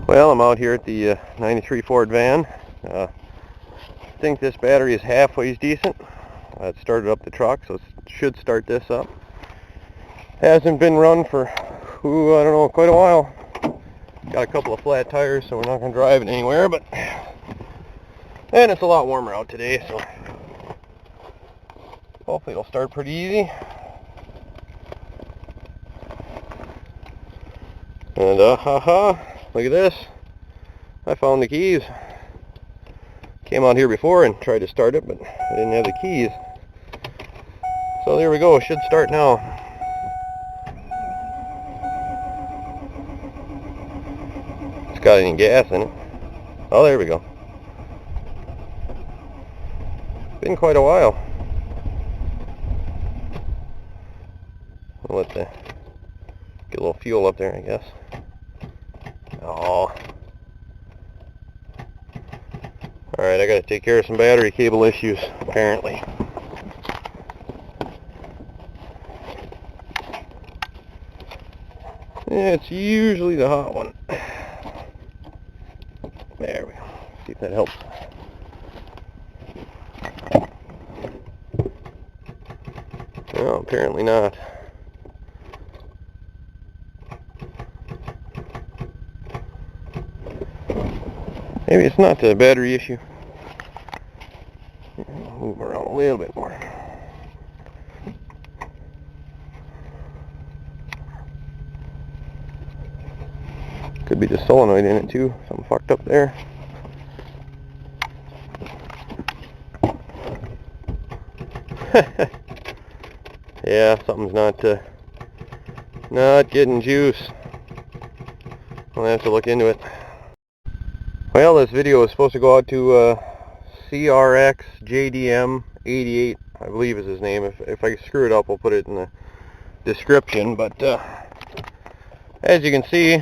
Well, I'm out here at the 93 Ford van. I think this battery is halfway decent. It started up the truck, so it should start this up. Hasn't been run for, I don't know, quite a while. Got a couple of flat tires, so we're not going to drive it anywhere, but and it's a lot warmer out today, so hopefully it'll start pretty easy. And look at this. I found the keys. Came out here before and tried to start it, but I didn't have the keys. So there we go. It should start now. It's got any gas in it. Oh, there we go. Been quite a while. I'll let the get a little fuel up there, I guess. Oh. Alright, I gotta take care of some battery cable issues, apparently. It's usually the hot one. There we go. See if that helps. No, apparently not. Maybe it's not the battery issue. Move around a little bit more. Could be the solenoid in it too. Something fucked up there. Yeah, something's not getting juice. I'll have to look into it. Well, this video is supposed to go out to CRX JDM 88, I believe is his name. If I screw it up, I'll put it in the description. But as you can see,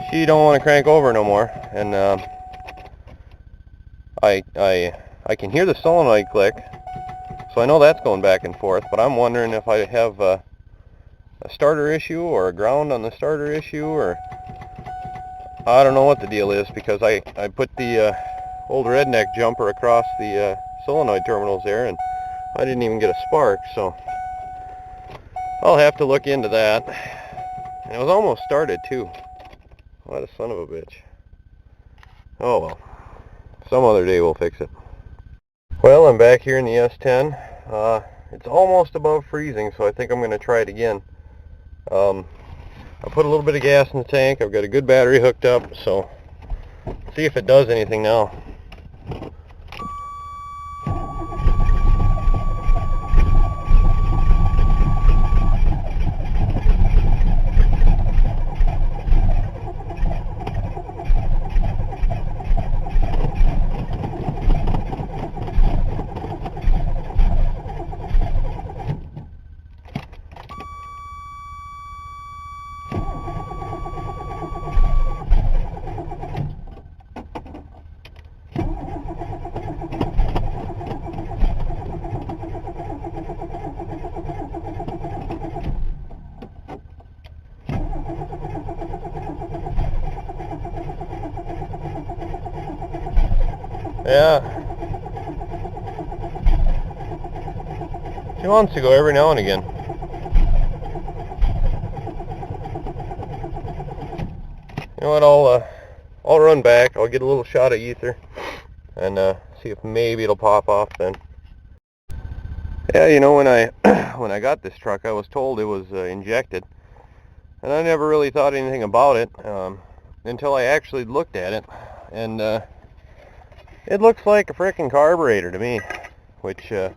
she don't want to crank over no more, and I can hear the solenoid click, so I know that's going back and forth. But I'm wondering if I have a starter issue or a ground on the starter issue, or I don't know what the deal is, because I put the old redneck jumper across the solenoid terminals there, and I didn't even get a spark, so I'll have to look into that. And it was almost started too. What a son of a bitch. Oh well. Some other day we'll fix it. Well, I'm back here in the S10. It's almost above freezing, so I think I'm going to try it again. I put a little bit of gas in the tank. I've got a good battery hooked up, so see if it does anything now. Yeah. She wants to go every now and again. You know what, I'll run back, I'll get a little shot of ether, and see if maybe it'll pop off then. Yeah, you know, when I got this truck, I was told it was injected, and I never really thought anything about it until I actually looked at it, and it looks like a frickin' carburetor to me, which, you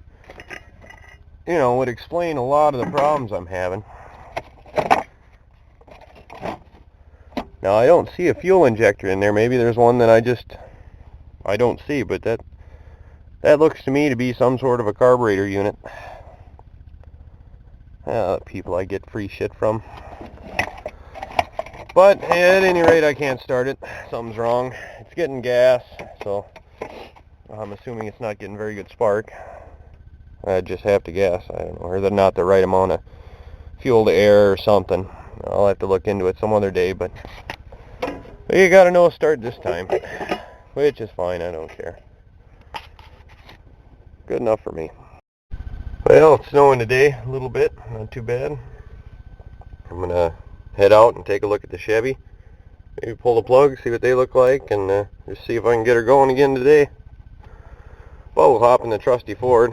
know, would explain a lot of the problems I'm having. Now, I don't see a fuel injector in there. Maybe there's one that I don't see, but that looks to me to be some sort of a carburetor unit. People I get free shit from. But at any rate, I can't start it. Something's wrong. It's getting gas, so I'm assuming it's not getting very good spark. I just have to guess. I don't know, or not the right amount of fuel to air or something. I'll have to look into it some other day, but But you got a no start this time, which is fine, I don't care. Good enough for me. Well, it's snowing today a little bit, not too bad. I'm gonna head out and take a look at the Chevy. Maybe pull the plug, see what they look like, and just see if I can get her going again today. Well, we'll hop in the trusty Ford.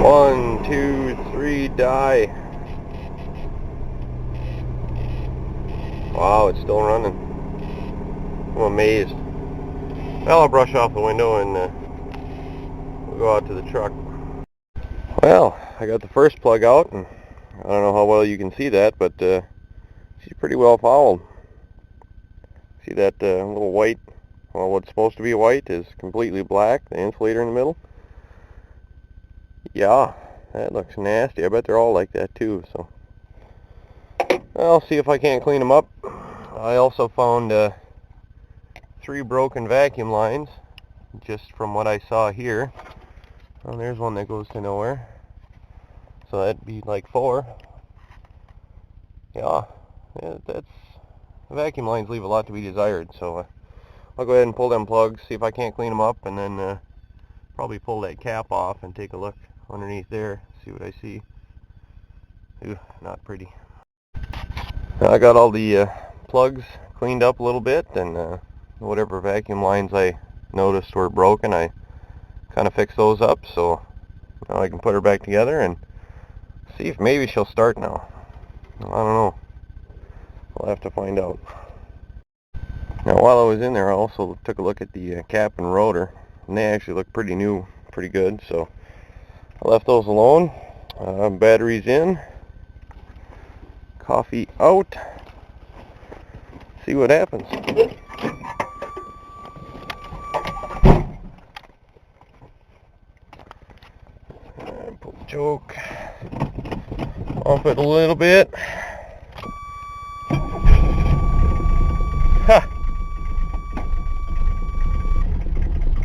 One, two, three, die. Wow, it's still running. I'm amazed. Well, I'll brush off the window and we'll go out to the truck. Well, I got the first plug out, and I don't know how well you can see that, but she's pretty well fouled. See that little white, well, what's supposed to be white is completely black, the insulator in the middle. Yeah, that looks nasty. I bet they're all like that too, so I'll see if I can't clean them up. I also found 3 broken vacuum lines, just from what I saw here. Well, there's one that goes to nowhere, so that'd be like 4. Yeah, that's, the vacuum lines leave a lot to be desired, so I'll go ahead and pull them plugs, see if I can't clean them up, and then probably pull that cap off and take a look underneath there, see what I see. Ooh, not pretty. Now, I got all the plugs cleaned up a little bit, and whatever vacuum lines I noticed were broken, I kind of fixed those up, so now I can put her back together and see if maybe she'll start now. I don't know. We'll have to find out. Now, while I was in there, I also took a look at the cap and rotor, and they actually look pretty new, pretty good, so I left those alone. Batteries in, coffee out, see what happens. Pull the choke off it a little bit. Ha!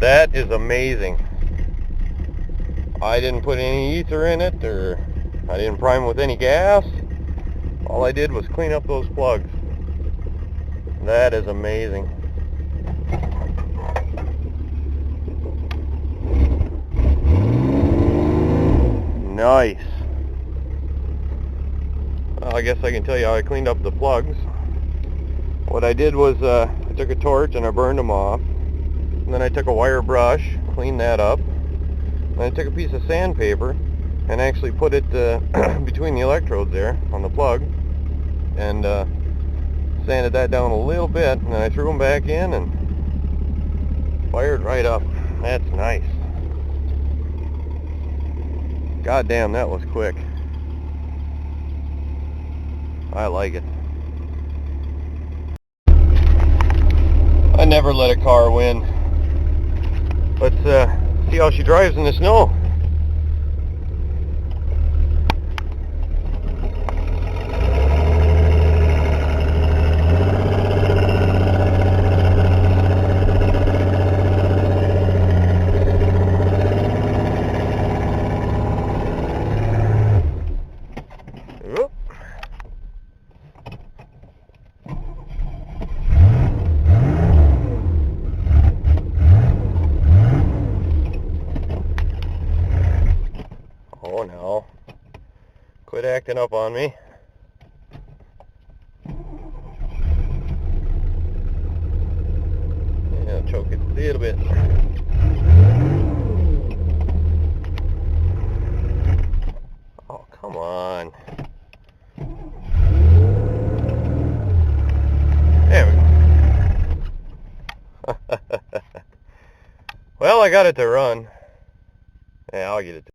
That is amazing. I didn't put any ether in it, or I didn't prime with any gas. All I did was clean up those plugs. That is amazing. Nice. Well, I guess I can tell you how I cleaned up the plugs. What I did was I took a torch and I burned them off. And then I took a wire brush, cleaned that up. And I took a piece of sandpaper and actually put it between the electrodes there on the plug, and sanded that down a little bit, and then I threw them back in and fired right up. That's nice. God damn, that was quick. I like it. I never let a car win. Let's see how she drives in the snow. Oh, no. Quit acting up on me. Yeah, choke it a little bit. Oh, come on. There we go. Well, I got it to run. Yeah, I'll get it to